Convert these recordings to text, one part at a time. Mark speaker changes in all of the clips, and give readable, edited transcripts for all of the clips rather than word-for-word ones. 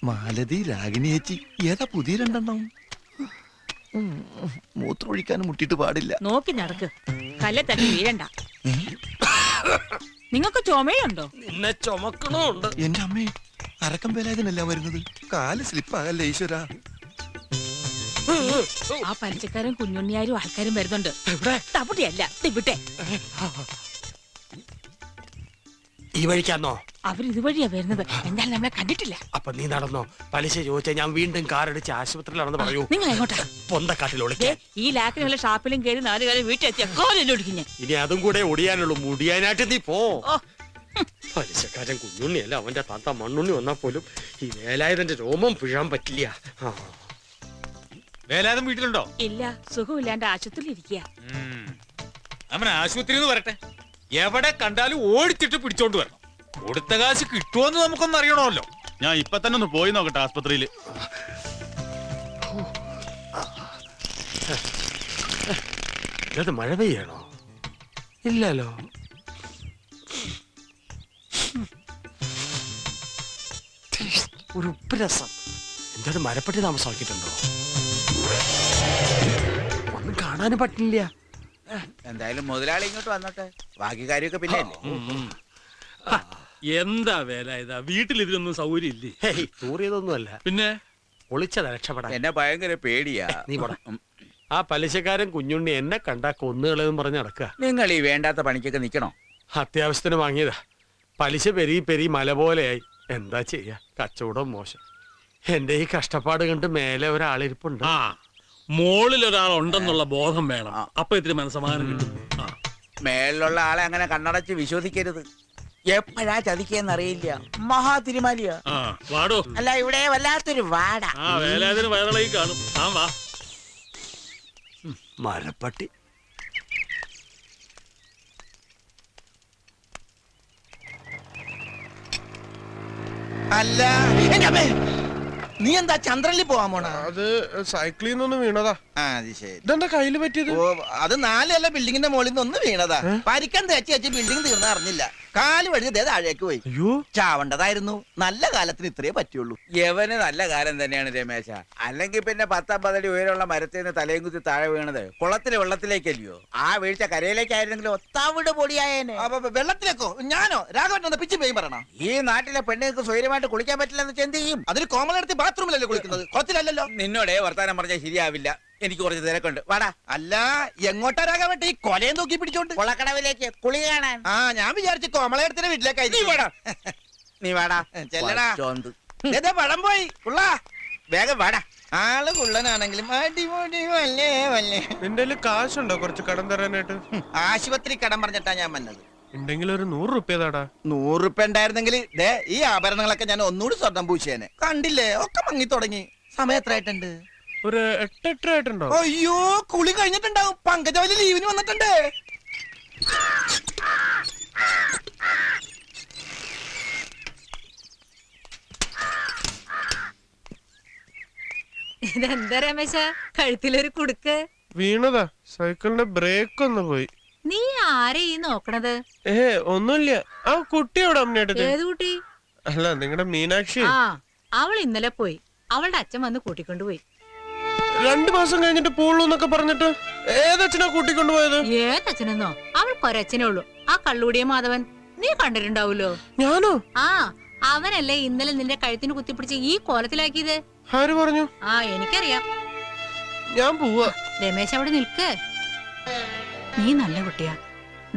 Speaker 1: മാലതി, രാഗിണി ചേച്ചി, ഏതാ പുതിയ രണ്ടെണ്ണം? മൂത്രമൊഴിക്കാനും മുട്ടിട്ട് പാടില്ല.
Speaker 2: നോക്കി നടക്ക്, കല്ലെ തട്ടി വീഴണ്ട. നിങ്ങൾക്ക് ചുമയുണ്ടോ?
Speaker 3: നിന്നെ ചുമക്കണുണ്ട്.
Speaker 1: എന്റെ അമ്മേ, അരക്കം വേലായതിനല്ല വരുന്നത്. കാല് സ്ലിപ്പാകല്ലേ ഈശ്വര.
Speaker 2: ആ പലിശക്കാരും കുഞ്ഞുണ്ണിയാരും ആൾക്കാരും വരുന്നുണ്ട്. തപ്പുട്ടിയല്ല, തിവിട്ടെ.
Speaker 3: ഈ വഴിക്കാന്നോ?
Speaker 2: അവരിതുവഴിയാ വരുന്നത്. എന്തായാലും നമ്മളെ കണ്ടിട്ടില്ല.
Speaker 3: അപ്പൊ നീ നടന്നോ? പലിശ ചോദിച്ചാൽ ഞാൻ വീണ്ടും കാറടിച്ച് ആശുപത്രിയിലാണെന്ന് പറയൂ.
Speaker 2: നിങ്ങൾ എങ്ങോട്ടാ?
Speaker 3: പൊന്തക്കാട്ടിൽ ഒളിക്കാൻ.
Speaker 2: ഈ ലാക്കിനുള്ള ഷാപ്പിലും കയറി 4 കാലം വീട്ടിലെത്തിയ കോലെല്ലാം ഒടിക്കും ഞാൻ.
Speaker 3: ഇനി അതും കൂടെ ഒടിയാനുള്ളൂ. മുടിയാനായിട്ട് നീ പോ. പലിശക്കാരൻ കുഞ്ഞുണ്ണിയല്ല, അവന്റെ താത്ത മണ്ണുണ്ണി വന്നാ പോലും ഈ വേലായുധന്റെ രോമം പിഴാൻ പറ്റില്ല.
Speaker 4: വേലായുധൻ വീട്ടിലുണ്ടോ?
Speaker 2: ഇല്ല, സുഖമില്ലാണ്ട് ആശുപത്രിയിൽ ഇരിക്കുക.
Speaker 4: അവൻ ആശുപത്രിന്ന് വരട്ടെ. എവിടെ കണ്ടാലും ഓടിച്ചിട്ട് പിടിച്ചോണ്ട് വരണം. കൊടുത്ത കാശ് കിട്ടുമോന്ന് നമുക്കൊന്നും അറിയണമല്ലോ.
Speaker 5: ഞാൻ ഇപ്പൊ തന്നെ ഒന്ന് പോയി നോക്കട്ടെ ആസ്പത്രിയില്.
Speaker 3: ഇത് മഴ പെയ്യണോ? ഇല്ലല്ലോ. ഒരു ഉപ്പ് രസം. എന്താണ് മരപ്പെട്ടി താമസമാക്കിയിട്ടുണ്ടോ? ഒന്നും കാണാനും പറ്റില്ല.
Speaker 6: എന്തായാലും മുതലാളി ഇങ്ങോട്ട് വന്നോട്ടെ, ബാക്കി കാര്യമൊക്കെ പിന്നെ.
Speaker 7: എന്താ വേല ഇതാ? വീട്ടിൽ ഇതിനൊന്നും സൗകര്യം ഇല്ലേ?
Speaker 3: തൂറിയതൊന്നുമല്ല,
Speaker 7: പിന്നെ
Speaker 3: ഒളിച്ചതാ രക്ഷപ്പെടാൻ.
Speaker 6: എന്നെ ഭയങ്കര പേടിയാ.
Speaker 3: നീ പോടാ. ആ പലിശക്കാരൻ കുഞ്ഞുണ്ണി എന്നെ കണ്ടാ കൊന്നുകളെന്ന് പറഞ്ഞ് നടക്കുക.
Speaker 6: നിങ്ങൾ ഈ വേണ്ടാത്ത പണിക്കൊക്കെ നിക്കണോ?
Speaker 3: അത്യാവശ്യത്തിന് വാങ്ങിയതാ. പലിശ പെരി മല പോലെയായി. എന്താ ചെയ്യാ, കച്ചവടം മോശം. എന്റെ ഈ കഷ്ടപ്പാട് കണ്ട് മേലെ ഒരാളിരിപ്പുണ്ട്.
Speaker 7: ആ, മോളിൽ ഒരാളുണ്ടെന്നുള്ള ബോധം വേണം. അപ്പൊ ഇത്തിരി മനസ്സമാധാനം കിട്ടും.
Speaker 6: മേളിലുള്ള ആളെ അങ്ങനെ കണ്ണടച്ച് വിശ്വസിക്കരുത്. എപ്പോഴാ ചതിക്കെന്നറിയില്ല. മഹാ തിരുമാലിയ.
Speaker 7: വാടോ.
Speaker 6: അല്ല, ഇവിടെ വല്ലാത്തൊരു വാട.
Speaker 7: ആ വേലാതിന് വയറിളകി കാണും. ആ വാ.
Speaker 3: മരപ്പട്ടി.
Speaker 1: അല്ല, എന്റെ അമ്മേ, നീ എന്താ ചന്ദ്രനിൽ പോവാൻ പോണ?
Speaker 8: അത് സൈക്കിളിൽ നിന്നൊന്ന് വീണതാ. ഇതെന്താ കയ്യില് പറ്റിയത്?
Speaker 1: അത് 4 നില ബിൽഡിങ്ങിന്റെ മുകളിൽ നിന്ന് ഒന്ന് വീണതാ. പരിക്കൻ തേച്ച് ബിൽഡിംഗ് തീർന്ന അറിഞ്ഞില്ല. കാല് വഴുതി താഴേക്ക് പോയി.
Speaker 8: അയ്യോ,
Speaker 1: ചാവണ്ടതായിരുന്നു. നല്ല കാലത്തിന് ഇത്രേ പറ്റുള്ളൂ.
Speaker 6: യവന് നല്ല കാലം തന്നെയാണ് രമേശ. അല്ലെങ്കിൽ പിന്നെ 10-50 അടി ഉയരമുള്ള മരത്തിൽ നിന്ന് തലയും കുത്തി താഴെ വീണത് കുളത്തിലെ വെള്ളത്തിലേക്കല്ലയോ? ആ വീഴ്ച കരയിലേക്കായിരുന്നെങ്കിലും ഒത്താവിട് പൊടിയായേനെ.
Speaker 1: വെള്ളത്തിലേക്കോ? ഞാനോ? രാഘവൻ പിച്ചു പോയി പറയണം.
Speaker 6: ഈ നാട്ടിലെ പെണ്ണുങ്ങൾക്ക് സ്വൈര്യമായിട്ട് കുളിക്കാൻ പറ്റില്ലെന്ന് എന്ത് ചെയ്യും?
Speaker 1: അതിന് കോമളെടുത്ത് ബാത്റൂമിലല്ലേ കുളിക്കുന്നത്, കുളത്തിലല്ലോ.
Speaker 6: നിന്നോടെ വർത്താനം പറഞ്ഞാൽ ശരിയാവില്ല. എനിക്ക് കുറച്ച് തിരക്കുണ്ട്, വാടാ.
Speaker 1: അല്ല, എങ്ങോട്ടാ രാഘവൻ ഈ കൊലയെ നോക്കി പിടിച്ചോണ്ട്?
Speaker 6: കൊളക്കടവിലേക്ക് കുളി കാണാൻ.
Speaker 1: ആ, ഞാൻ വിചാരിച്ചു കോമളയെടുത്തിന്റെ വീട്ടിലേക്കായി.
Speaker 6: നീ വാടാ,
Speaker 1: ചെല്ലടാ. പഴം പോയി കുള്ള,
Speaker 6: വേഗം വാടാ.
Speaker 1: ആള് കുള്ളനാണെങ്കിലും അടിപൊളി വല്ലേ വല്ലേ.
Speaker 8: നിന്റെ കാശുണ്ടോ കുറച്ച് കടം തരാനായിട്ട്?
Speaker 1: ആശുപത്രി കടം പറഞ്ഞിട്ടാ ഞാൻ വന്നത്.
Speaker 8: ഉണ്ടെങ്കിൽ ഒരു 100 റുപ്യ താടാ.
Speaker 1: 100 റുപ്യ ഉണ്ടായിരുന്നെങ്കിൽ ഈ ആഭരണങ്ങളൊക്കെ ഞാൻ ഒന്നുകൂടി സ്വർണം പൂശേനെ. കണ്ടില്ലേ, ഒക്കെ മങ്ങി തുടങ്ങി. സമയം എത്ര ആയിട്ടുണ്ട്?
Speaker 8: ഒരു 8 ആയിട്ടുണ്ടോ?
Speaker 1: അയ്യോ, കുളി കഴിഞ്ഞിട്ടുണ്ടാവും. പങ്കജവലി ലീവിന് വന്നിട്ടുണ്ട്.
Speaker 9: ഇതെന്താ രമേശ, കഴുത്തിലൊരു കുടുക്ക്?
Speaker 8: വീണതാ, സൈക്കിളിന്റെ ബ്രേക്ക് ഒന്ന് പോയി.
Speaker 9: നീ ആരെ ഈ നോക്കണത്?
Speaker 8: ഒന്നുമില്ല. ആ കുട്ടി എവിടെ അമ്മയുടെ?
Speaker 9: ഏത് കുട്ടി?
Speaker 8: അല്ല, നിങ്ങളുടെ മീനാക്ഷി.
Speaker 9: ആ, അവൾ ഇന്നലെ പോയി. അവളുടെ അച്ഛൻ വന്ന് കൂട്ടിക്കൊണ്ടുപോയി.
Speaker 8: 2 മാസം കഴിഞ്ഞിട്ട് പോളൂന്നൊക്കെ പറഞ്ഞിട്ട് ഏതച്ഛനാ കൂട്ടിക്കൊണ്ടുപോയത്?
Speaker 9: ഏതച്ഛനെന്നോ? അവൾക്കൊരച്ഛനേ ഉള്ളൂ, ആ കള്ളൂടിയ മാധവൻ. നീ കണ്ടിട്ടുണ്ടാവൂലോ.
Speaker 8: ഞാനോ?
Speaker 9: ആ, അവനല്ലേ ഇന്നലെ നിന്റെ കഴുത്തിന് കുത്തിപ്പിടിച്ച് ഈ കോലത്തിലാക്കിയത്.
Speaker 8: ആര് പറഞ്ഞു?
Speaker 9: ആ, എനിക്കറിയാം.
Speaker 8: ഞാൻ പോവാ.
Speaker 9: രമേശ് അവിടെ നിൽക്ക്. നീ നല്ല കുട്ടിയാ.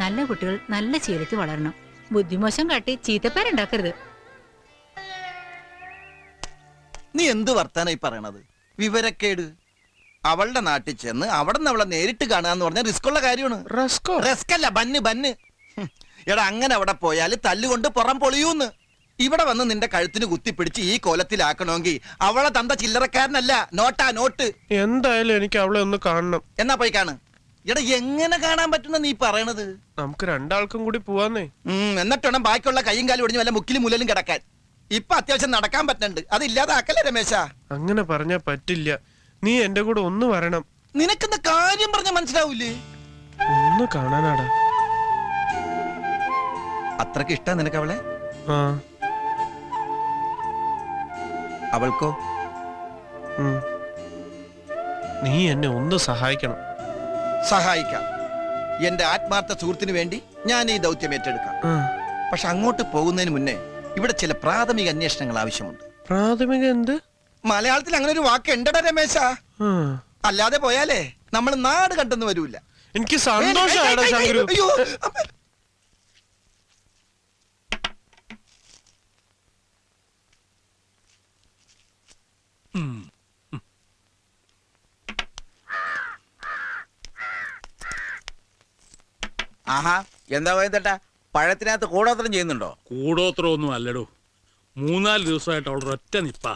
Speaker 9: നല്ല കുട്ടികൾ നല്ല ശീലത്തിൽ വളരണം. ബുദ്ധിമോശം കാട്ടി ചീത്തപ്പേരുണ്ടാക്കരുത്.
Speaker 1: നീ എന്ത് വർത്താനായി പറയണത്? വിവരക്കേട്. അവളുടെ നാട്ടിൽ ചെന്ന് അവിടെ നിന്ന് അവളെ നേരിട്ട് കാണുക എന്ന് പറഞ്ഞാൽ റിസ്ക് ഉള്ള കാര്യമാണ്. റിസ്ക് അല്ല, ബന്ന്. എടാ, അങ്ങനെ അവിടെ പോയാൽ തല്ലുകൊണ്ട് പുറം പൊളിയൂന്ന്. ഇവിടെ വന്ന് നിന്റെ കഴുത്തിന് കുത്തിപ്പിടിച്ച് ഈ കോലത്തിലാക്കണമെങ്കിൽ അവളെ തന്ത ചില്ലറക്കാരനല്ല, നോട്ടാ നോട്ട്.
Speaker 8: എന്തായാലും എനിക്ക് അവളെ ഒന്ന് കാണണം.
Speaker 1: എന്നാ പോയി കാണ്. എടാ, എങ്ങനെ കാണാൻ പറ്റുന്ന നീ പറയണത്?
Speaker 8: നമുക്ക് 2 ആൾക്കും കൂടി പോവാന്നേ.
Speaker 1: എന്നിട്ട് വേണം ബാക്കിയുള്ള കൈയും കാലും ഒടിഞ്ഞ് വല്ല മുക്കിലും മുലലും കിടക്കാൻ. ഇപ്പൊ അത്യാവശ്യം നടക്കാൻ പറ്റുന്നുണ്ട്, അത് ഇല്ലാതാക്കല്ലേ രമേശ?
Speaker 8: അങ്ങനെ പറഞ്ഞാ പറ്റില്ല. നീ എന്റെ കൂടെ ഒന്ന് വരണം.
Speaker 1: നിനക്കെന്താ കാര്യം പറഞ്ഞ മനസ്സിലാവൂലേ?
Speaker 8: ഒന്ന് കാണാനാടാ.
Speaker 1: അത്രക്ക് ഇഷ്ടാ നിനക്ക് അവളെ?
Speaker 8: ആ,
Speaker 1: അവൾക്കോ?
Speaker 8: നീ എന്നെ ഒന്ന് സഹായിക്കണം.
Speaker 1: സഹായിക്കാം. എന്റെ ആത്മാർത്ഥ സുഹൃത്തിന് വേണ്ടി ഞാൻ ഈ ദൗത്യം ഏറ്റെടുക്കാം. പക്ഷെ അങ്ങോട്ട് പോകുന്നതിന് മുന്നേ ഇവിടെ ചില പ്രാഥമിക അന്വേഷണങ്ങൾ ആവശ്യമുണ്ട്.
Speaker 8: പ്രാഥമിക എന്ത്?
Speaker 1: മലയാളത്തിൽ അങ്ങനെ ഒരു വാക്ക് ഉണ്ടടാ രമേശ. അല്ലാതെ പോയാലേ നമ്മൾ നാട് കണ്ടെന്ന് വരൂല.
Speaker 8: എനിക്ക് സന്തോഷമാണ് ശങ്കരു.
Speaker 1: അയ്യോ,
Speaker 6: ആഹാ, എന്താ പോയതേട്ടാ, പഴത്തിനകത്ത് കൂടോത്രം ചെയ്യുന്നുണ്ടോ?
Speaker 7: കൂടോത്രം ഒന്നും അല്ലടോ, 3-4 ദിവസമായിട്ട് അവൾ ഒറ്റ നിപ്പാ.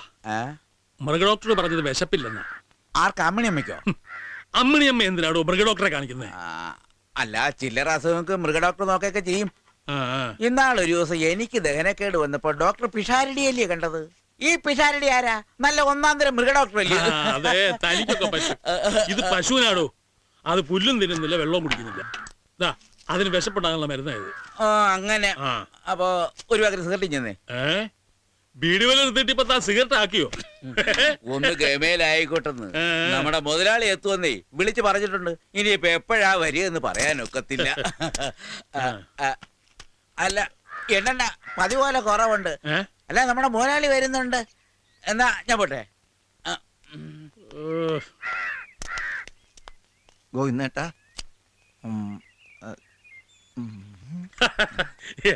Speaker 7: മൃഗഡോക്ടർ പറഞ്ഞത് വിശപ്പില്ലെന്നാ.
Speaker 6: ആർക്ക്? അമ്മിണിയമ്മയ്ക്കോ?
Speaker 7: അമ്മിണിയമ്മ എന്തിനാടോ മൃഗഡോക്ടറെ കാണിക്കുന്നത്?
Speaker 6: അല്ല, ചില്ലറ അസുഖങ്ങൾക്ക് മൃഗഡോക്ടർ നോക്കൊക്കെ ചെയ്യും. ഇന്നാളൊരു ദിവസം എനിക്ക് ദഹനക്കേട് വന്നപ്പോ ഡോക്ടർ പിഷാരടിയല്ലേ കണ്ടത്. ഈ പിഷാരടി ആരാ? നല്ല ഒന്നാം തരം മൃഗഡോക്ടർ അല്ലേ?
Speaker 7: അതെ, തനിക്കൊക്കെ പറ്റും. ഇത് പശുവിനാടോ, അത് പുല്ലും തിന്നുന്നില്ല, വെള്ളവും കുടിക്കുന്നില്ല. അതിന് വിശപ്പുണ്ടാകാനുള്ള മരുന്നായത്.
Speaker 6: അങ്ങനെ. അപ്പൊ ഒരു പകരം സിഗരറ്റ് ചെന്നേ.
Speaker 7: ബീഡി വല നിർത്തിയിട്ട് ഇപ്പൊ താൻ സിഗരറ്റ് ആക്കിയോ?
Speaker 6: ഒന്ന് ഗമേലായിക്കോട്ടെന്ന് നമ്മുടെ മുതലാളി എത്തുവന്നേ വിളിച്ചു പറഞ്ഞിട്ടുണ്ട്. ഇനിയിപ്പൊ എപ്പോഴാ വരികയെന്ന് പറയാനൊക്കത്തില്ല. അല്ല, എണ്ണ പതിപോലെ കുറവുണ്ട്. അല്ല, നമ്മുടെ മുതലാളി വരുന്നുണ്ട്. എന്നാ ഞാൻ പോട്ടെ.
Speaker 1: ഗോവിന്ദേട്ടാ,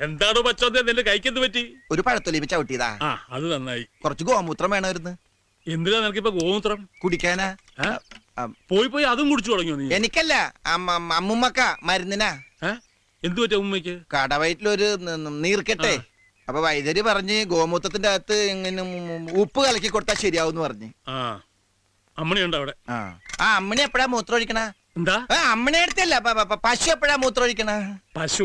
Speaker 7: എന്താണോ പച്ചോന്തേ നിന്റെ കൈക്കെന്ത് പറ്റി?
Speaker 1: ഒരു പഴത്തൊലി ചവിട്ടിയതാ.
Speaker 7: അത് നന്നായി.
Speaker 1: കുറച്ച് ഗോമൂത്രം വേണമായിരുന്നു.
Speaker 7: എന്തിനാ നിനക്കിപ്പോ ഗോമൂത്രം?
Speaker 1: കുടിക്കാനാ.
Speaker 7: പോയി അതും കുടിച്ചു തുടങ്ങിയോ നീ?
Speaker 1: എനിക്കല്ല, അമ്മുമ്മക്ക മരുന്നിനാ.
Speaker 7: എന്തു പറ്റി അമ്മയ്ക്ക്?
Speaker 1: കടവയറ്റിലൊരു നീർക്കെട്ടെ. അപ്പൊ വൈദ്യര് പറഞ്ഞ് ഗോമൂത്രത്തിന്റെ അകത്ത് ഇങ്ങനെ ഉപ്പ് കലക്കി കൊടുത്താൽ ശരിയാവും പറഞ്ഞ്.
Speaker 7: അമ്മണിയുണ്ടോ അവിടെ?
Speaker 1: അമ്മണി എപ്പോഴാ മൂത്രം ഒഴിക്കണ?
Speaker 7: എന്താ?
Speaker 1: അമ്മണി അടുത്തല്ല, പശു എപ്പോഴാ മൂത്രം ഒഴിക്കണ?
Speaker 7: പശു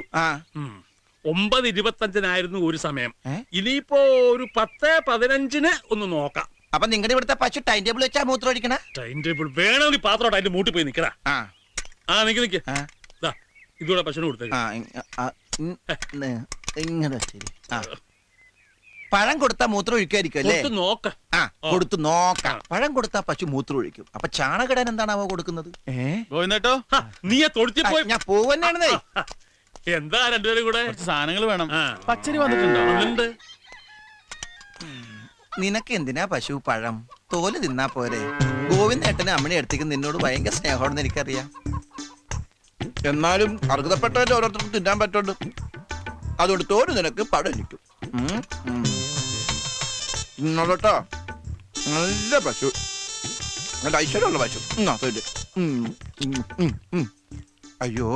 Speaker 7: 9:25 ഒരു സമയം. ഇനിയിപ്പോ ഒരു 10:15 ഒന്ന് നോക്കാം.
Speaker 1: അപ്പൊ നിങ്ങളുടെ ഇവിടുത്തെ പശു ടൈം ടേബിൾ വെച്ചാ മൂത്രം ഒഴിക്കണ?
Speaker 7: ടൈം ടേബിൾ വേണമെങ്കിൽ പാത്രോട്ട് അതിന്റെ മൂട്ടി പോയി നിക്കടാ. നിക്ക് ഇതൂടെ പശുവിന് കൊടുത്തേക്ക്.
Speaker 1: ഇങ്ങനെ ശരി. പഴം കൊടുത്താ മൂത്രം ഒഴിക്കുമായിരിക്കും അല്ലേ? കൊടുത്തു നോക്കാം. പഴം കൊടുത്താ പശു മൂത്രം ഒഴിക്കും. അപ്പൊ ചാണകിടാൻ എന്താണാവോ കൊടുക്കുന്നത്?
Speaker 7: നീ തൊടിച്ചു പോയി.
Speaker 1: ഞാൻ പോവന്നാണെന്നേ.
Speaker 7: എന്താ രണ്ടുപേരും കൂടെ?
Speaker 5: സാധനങ്ങൾ വേണം. പച്ചരി വന്നിട്ടുണ്ടോ?
Speaker 1: നിനക്ക് എന്തിനാ പശു പഴം? തോല് തിന്നാ പോരെ. ഗോവിന്ദേട്ടന് അമ്മണി അടുത്തേക്ക് നിന്നോട് ഭയങ്കര സ്നേഹമാണെന്ന് എനിക്കറിയാം. എന്നാലും അർഹതപ്പെട്ടവരെ ഓരോരുത്തർക്കും തിന്നാൻ പറ്റുള്ളൂ. അതുകൊണ്ട് തോല് നിനക്ക് പഴം ഇരിക്കും. ഇന്നോട്ടോ നല്ല പശു, നല്ല ഐശ്വര്യമുള്ള പശു. അയ്യോ,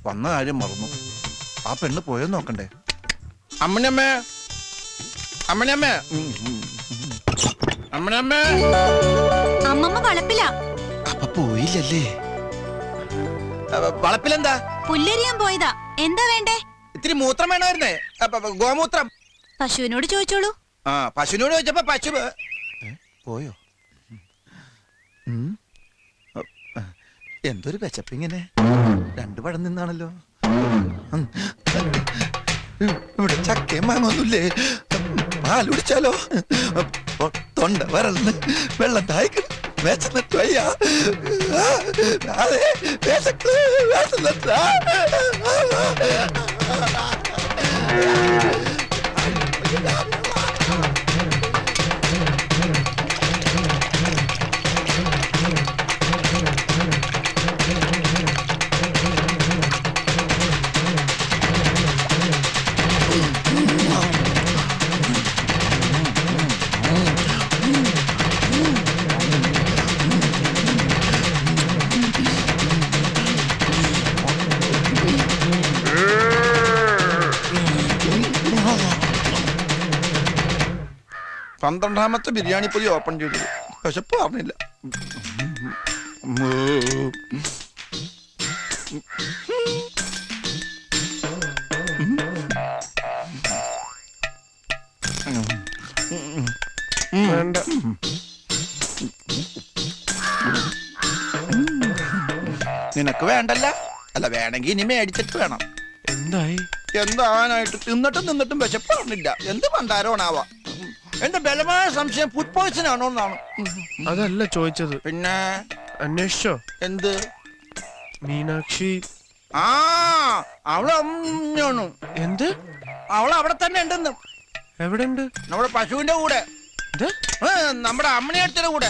Speaker 1: വന്ന കാര്യം മറന്നു. ആ പെണ്ണ് പോയെന്ന് നോക്കണ്ടേ? അമ്മണിയമ്മേ, അമ്മണിയമ്മേ, അമ്മണിയമ്മേ.
Speaker 10: അമ്മമ്മ വളപ്പില.
Speaker 1: അപ്പൊ പോയില്ലല്ലേ? വളപ്പിലെന്താ?
Speaker 10: പുല്ലരിയാൻ പോയതാ. എന്താ വേണ്ടേ?
Speaker 1: ഇത്തിരി മൂത്രം വേണമായിരുന്നേ. ഗോമൂത്രം.
Speaker 10: പശുവിനോട് ചോദിച്ചോളൂ.
Speaker 1: പശുവിനോട് ചോദിച്ചപ്പോ പശു പോയോ? എന്തൊരു വിശപ്പിങ്ങനെ. 2 പഴം നിന്നാണല്ലോ. ഇവിടെ ചക്കയും മാങ്ങൊന്നുമില്ലേ? പാൽ കുടിച്ചാലോ? തൊണ്ട വരൾന്ന് വെള്ളം തായ്ക്കുന്നു. വിശന്നിട്ട് വയ്യ. അതെ, വിശന്നിട്ട്. പന്ത്രണ്ടാമത്തെ ബിരിയാണി പൊതി ഓപ്പൺ ചെയ്തത്. വിശപ്പ് പറഞ്ഞില്ല.
Speaker 8: വേണ്ട.
Speaker 1: നിനക്ക് വേണ്ടല്ല. അല്ല, വേണമെങ്കിൽ ഇനി മേടിച്ചിട്ട് വേണം.
Speaker 8: എന്തായി?
Speaker 1: എന്താനായിട്ട്? തിന്നിട്ടും വിശപ്പ് പറഞ്ഞില്ല. എന്ത് പണ്ടാരോണാവാ. എന്റെ ബലമായ സംശയം ഫുഡ് പോയ്സൺ ആണോ എന്നാണ്.
Speaker 8: അതല്ല ചോദിച്ചത്.
Speaker 1: പിന്നെ
Speaker 8: അന്വേഷിച്ചോ?
Speaker 1: എന്ത്?
Speaker 8: മീനാക്ഷി
Speaker 1: അവള് അമ്മയാണ്.
Speaker 8: എന്ത്?
Speaker 1: അവള് അവിടെ തന്നെ ഉണ്ടെന്ന്.
Speaker 8: എവിടെ ഉണ്ട്?
Speaker 1: നമ്മുടെ പശുവിന്റെ കൂടെ, നമ്മുടെ അമ്മണിയടുത്തിന്റെ കൂടെ.